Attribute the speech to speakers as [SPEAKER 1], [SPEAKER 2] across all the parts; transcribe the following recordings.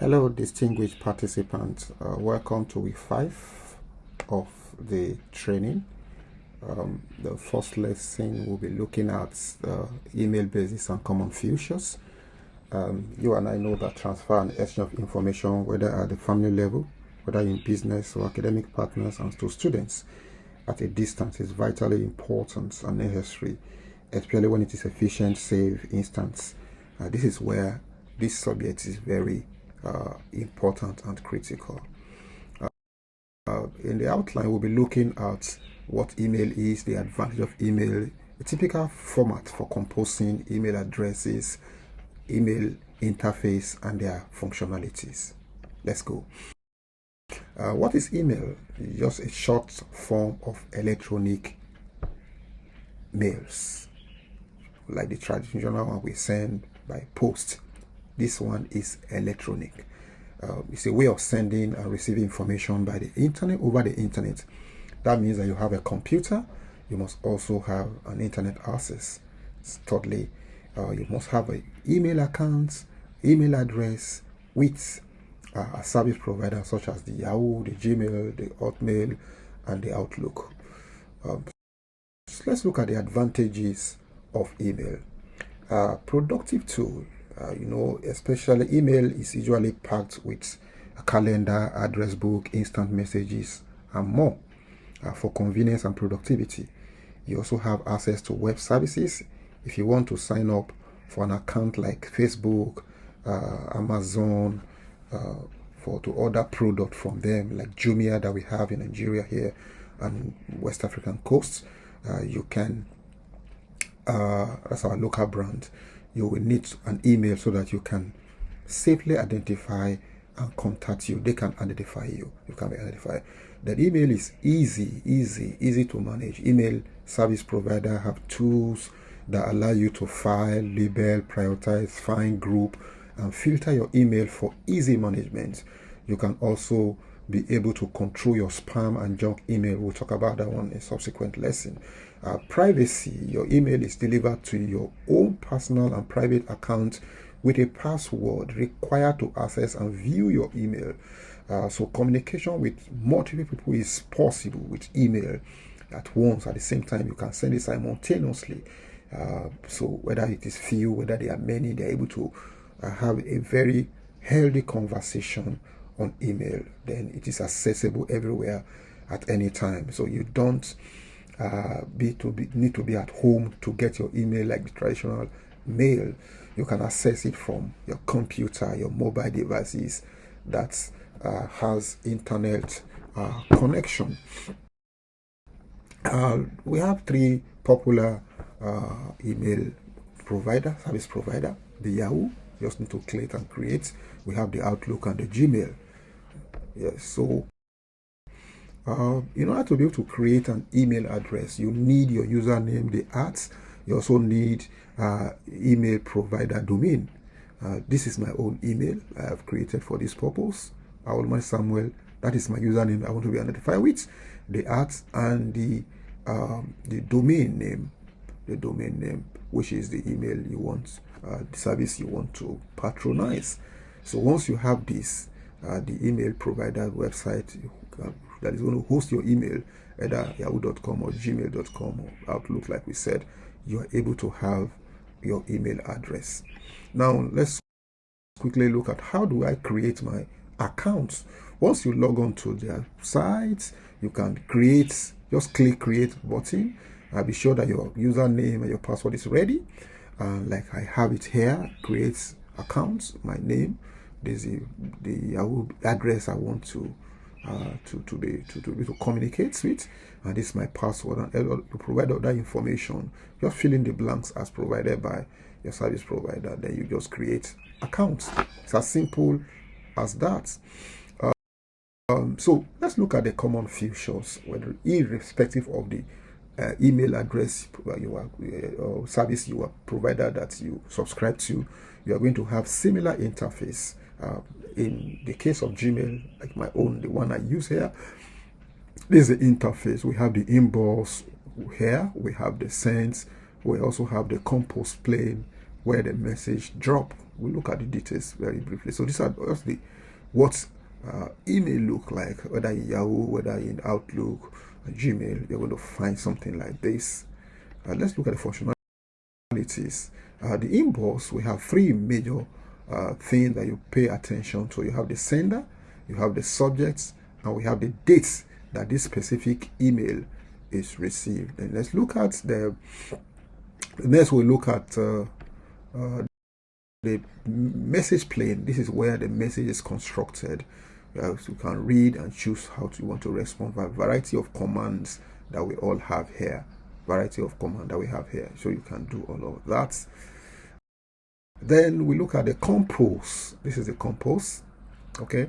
[SPEAKER 1] Hello, distinguished participants. Welcome to week 5 of the training. The first lesson we'll be looking at email basis and common features. You and I know that transfer and exchange of information, whether at the family level, whether in business or academic partners and to students at a distance, is vitally important and necessary, especially when it is efficient, safe, instant. This is where this subject is very important and critical. In the outline, we'll be looking at what email is, the advantage of email, a typical format for composing email addresses, email interface, and their functionalities. Let's go. What is email? Just a short form of electronic mails, like the traditional one we send by post. This one is electronic. It's a way of sending and receiving information by the internet, over the internet. That means that you have a computer, you must also have an internet access. Thirdly, you must have an email account, email address with a service provider such as the Yahoo, the Gmail, the Hotmail, and the Outlook. So let's look at the advantages of email. Productive tool. Especially email is usually packed with a calendar, address book, instant messages, and more for convenience and productivity. You also have access to web services. If you want to sign up for an account like Facebook, Amazon, to order product from them, like Jumia that we have in Nigeria here and West African coast, you can, that's our local brand. You will need an email so that you can safely identify and contact you. They can identify you. You can be identified. That email is easy to manage. Email service provider have tools that allow you to file, label, prioritize, find, group, and filter your email for easy management. You can also be able to control your spam and junk email. We'll talk about that one in a subsequent lesson. Privacy. Your email is delivered to your own personal and private account with a password required to access and view your email. So communication with multiple people is possible with email at once. At the same time, you can send it simultaneously. So whether it is few, whether they are many, they're able to have a very healthy conversation on email. Then it is accessible everywhere at any time. So you don't need to be at home to get your email like the traditional mail. You can access it from your computer, your mobile devices that has internet connection. We have 3 popular email service provider. The Yahoo, you just need to click and create. We have the Outlook and the Gmail. Yes, so in order to be able to create an email address, you need your username, the @ you also need email provider domain. This is my own email I have created for this purpose. Aolman Samuel, that is my username I want to be identified with. The @ and the domain name, which is the email you want, the service you want to patronize. So once you have this, the email provider website that is going to host your email, either yahoo.com or gmail.com or Outlook, like we said, you are able to have your email address. Now let's quickly look at how do I create my accounts. Once you log on to their site, you can create, just click create button. Be sure that your username and your password is ready. Like I have it here, create accounts, my name, this is the Yahoo address I want to communicate with, and this is my password, and you provide all that information. Just fill in the blanks as provided by your service provider. Then you just create accounts. It's as simple as that. So let's look at the common features, whether irrespective of the email address or service you are provider that you subscribe to, you are going to have similar interface. In the case of Gmail, like my own, the one I use here, this is the interface. We have the inbox here, we have the sends, we also have the compose plane where the message drop. we'll look at the details very briefly. So these are just what email look like, whether in Yahoo, whether in Outlook, Gmail. You're going to find something like this. Let's look at the functionalities. The inbox, we have three major things that you pay attention to. You have the sender, you have the subjects, and we have the dates that this specific email is received. And let's look at the next. We'll look at the message plane. This is where the message is constructed. So you can read and choose how you want to respond by a variety of commands that we all have here. So you can do all of that. Then we look at the compose. This is the compose, okay?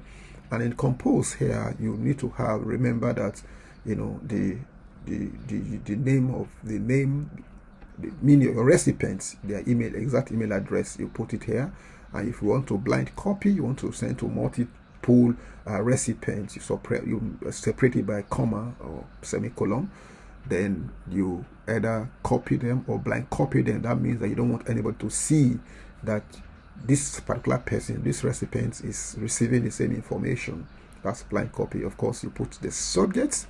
[SPEAKER 1] And in compose here, you need to remember that, you know, the meaning of your recipients, their exact email address, you put it here. And if you want to blind copy, you want to send to multiple recipients, you separate it by comma or semicolon. Then you either copy them or blind copy them. That means that you don't want anybody to see that this particular person, this recipient, is receiving the same information. That's blind copy. Of course, you put the subject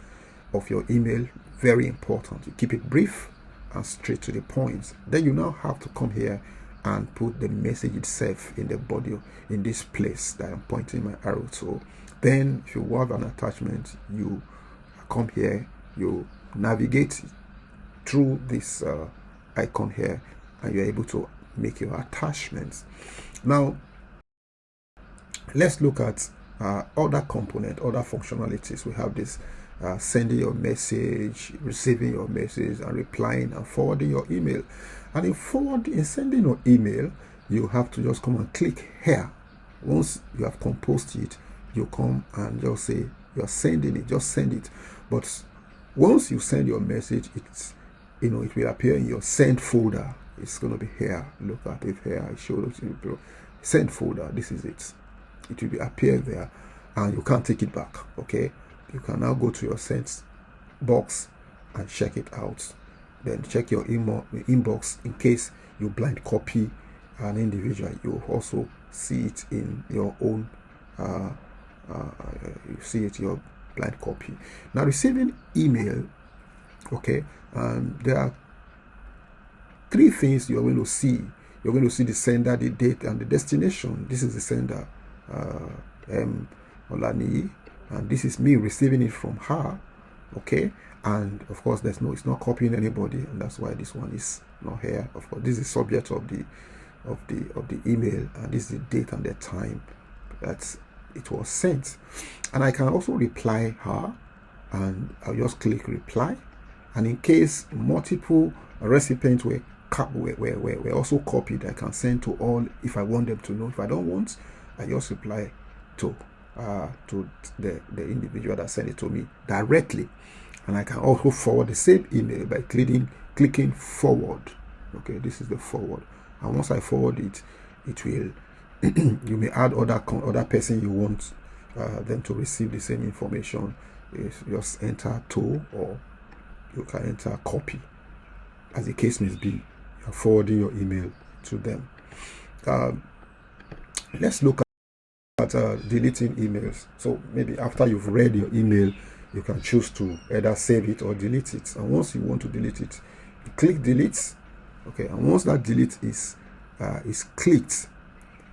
[SPEAKER 1] of your email, very important. You keep it brief and straight to the point. Then you now have to come here and put the message itself in the body, in this place that I'm pointing my arrow to. Then if you have an attachment, you come here, you navigate through this icon here, and you're able to make your attachments. Now let's look at other component, other functionalities. We have this sending your message, receiving your message, and replying and forwarding your email. And in sending your email, you have to just come and click here. Once you have composed it, you come and just say you're sending it, just send it. But once you send your message, it will appear in your send folder. It's going to be here. Look at it here. I showed it to you. Send folder. This is it. It will appear there, and you can't take it back. Okay. You can now go to your sent box and check it out. Then check your inbox in case you blind copy an individual. You also see it in your own. You see it your blind copy. Now receiving email. Okay, there are three things you're going to see. You're going to see the sender, the date, and the destination. This is the sender, M. Olani, and this is me receiving it from her. Okay, and of course it's not copying anybody, and that's why this one is not here. Of course, this is the subject of the email, and this is the date and the time that it was sent. And I can also reply her, and I'll just click reply. And in case multiple recipients were also copied, I can send to all if I want them to know. If I don't want, I just reply to the individual that sent it to me directly. And I can also forward the same email by clicking forward. Okay, this is the forward. And once I forward it, it will you may add other person you want them to receive the same information. You just enter to, or you can enter copy, as the case may be. You're forwarding your email to them. Let's look at deleting emails. So maybe after you've read your email, you can choose to either save it or delete it. And once you want to delete it, you click delete. Okay, and once that delete is clicked,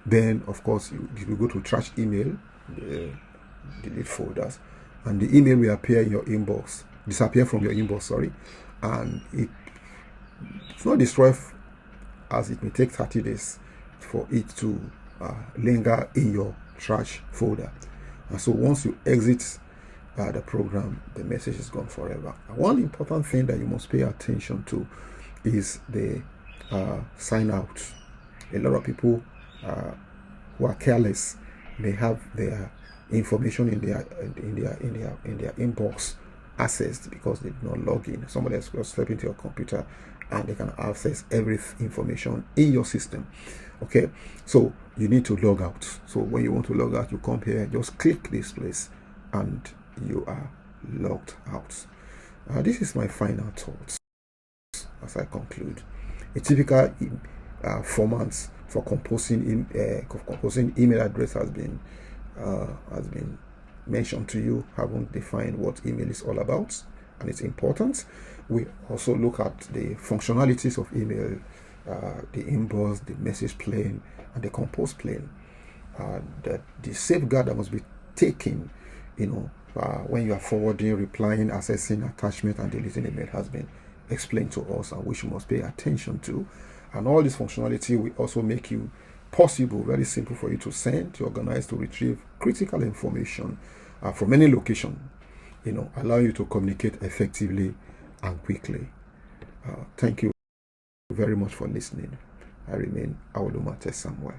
[SPEAKER 1] then of course you go to trash email, delete folders, and the email will appear in your inbox, disappear from your inbox, sorry, and it's not destroyed, as it may take 30 days for it to linger in your trash folder. And so once you exit the program, the message is gone forever. And one important thing that you must pay attention to is the sign out. A lot of people who are careless may have their information in their inbox accessed because they did not log in. Somebody else will step into your computer and they can access every information in your system. Okay, so you need to log out. So when you want to log out, you come here, just click this place, and you are logged out. This is my final thoughts as I conclude. A typical format for composing email address has been mentioned to you. Haven't defined what email is all about, and it's important. We also look at the functionalities of email, the inbox, the message plane, and the compose plane. The safeguard that must be taken, when you are forwarding, replying, accessing, attachment, and deleting email has been explained to us, and which you must pay attention to. And all this functionality will also make you possible, very simple for you to send, to organize, to retrieve critical information from any location, allow you to communicate effectively and quickly. Thank you very much for listening. I remain Awolumate Samuel.